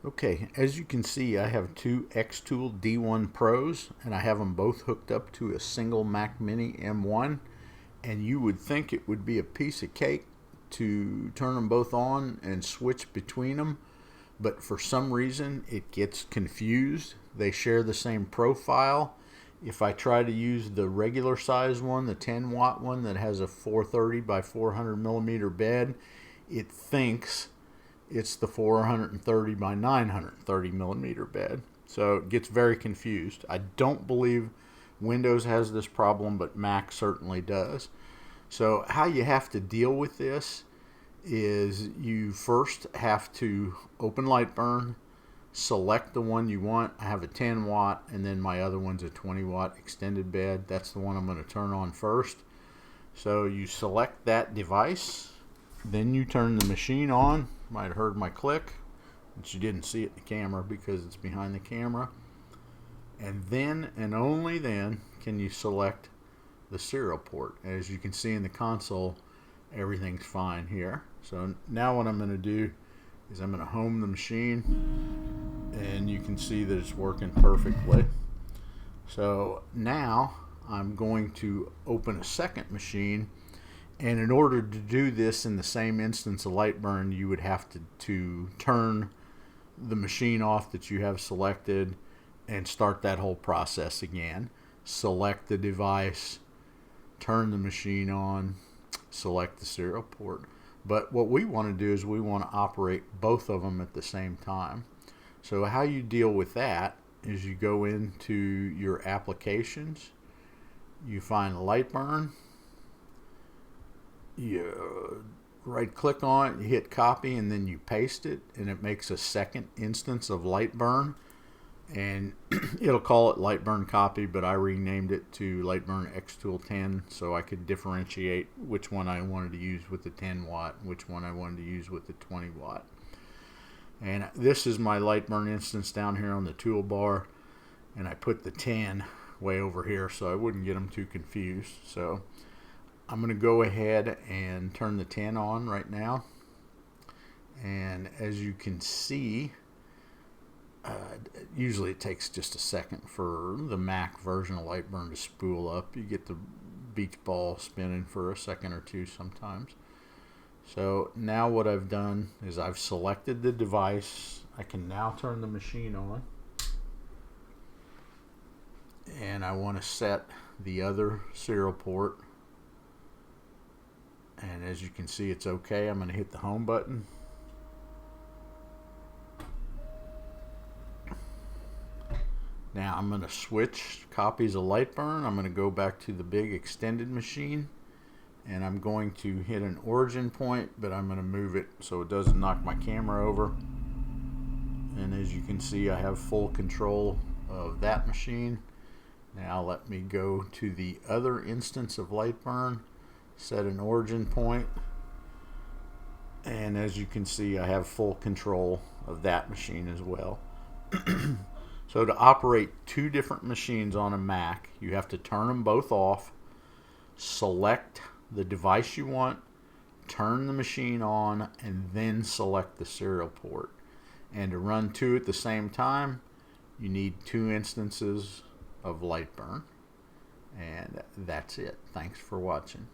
Okay, as you can see, I have two xTool D1 Pros, and I have them both hooked up to a single Mac Mini M1. And you would think it would be a piece of cake to turn them both on and switch between them, but for some reason it gets confused. They share the same profile. If I try to use the regular size one, the 10-watt one that has a 430 by 400 millimeter bed, it thinks it's the 430 by 930 millimeter bed. So it gets very confused. I don't believe Windows has this problem, but Mac certainly does. So how you have to deal with this is you first have to open Lightburn, select the one you want. I have a 10 watt, and then my other one's a 20 watt extended bed. That's the one I'm going to turn on first. So you select that device, then you turn the machine on. Might have heard my click, but you didn't see it in the camera because it's behind the camera. And then and only then can you select the serial port. As you can see in the console, everything's fine here. So now what I'm going to do is I'm going to home the machine, and you can see that it's working perfectly. So now I'm going to open a second machine, and in order to do this in the same instance of Lightburn, you would have to turn the machine off that you have selected and start that whole process again. Select the device, turn the machine on, select the serial port. But what we want to do is we want to operate both of them at the same time. So how you deal with that is you go into your applications, you find Lightburn, you right click on it, you hit copy, and then you paste it, and it makes a second instance of Lightburn. And it'll call it Lightburn copy, but I renamed it to Lightburn xTool 10 so I could differentiate which one I wanted to use with the 10 watt, which one I wanted to use with the 20 watt. And this is my Lightburn instance down here on the toolbar, and I put the 10 way over here so I wouldn't get them too confused. So I'm going to go ahead and turn the 10 on right now, and as you can see, usually it takes just a second for the Mac version of Lightburn to spool up. You get the beach ball spinning for a second or two sometimes. So now what I've done is I've selected the device. I can now turn the machine on, and I want to set the other serial port, and as you can see it's okay. I'm going to hit the home button. Now I'm going to switch copies of Lightburn. I'm going to go back to the big extended machine, and I'm going to hit an origin point, but I'm going to move it so it doesn't knock my camera over. And as you can see, I have full control of that machine. Now let me go to the other instance of Lightburn, set an origin point, and as you can see, I have full control of that machine as well. So to operate two different machines on a Mac, you have to turn them both off, select the device you want, turn the machine on, and then select the serial port. And to run two at the same time, you need two instances of Lightburn. And that's it. Thanks for watching.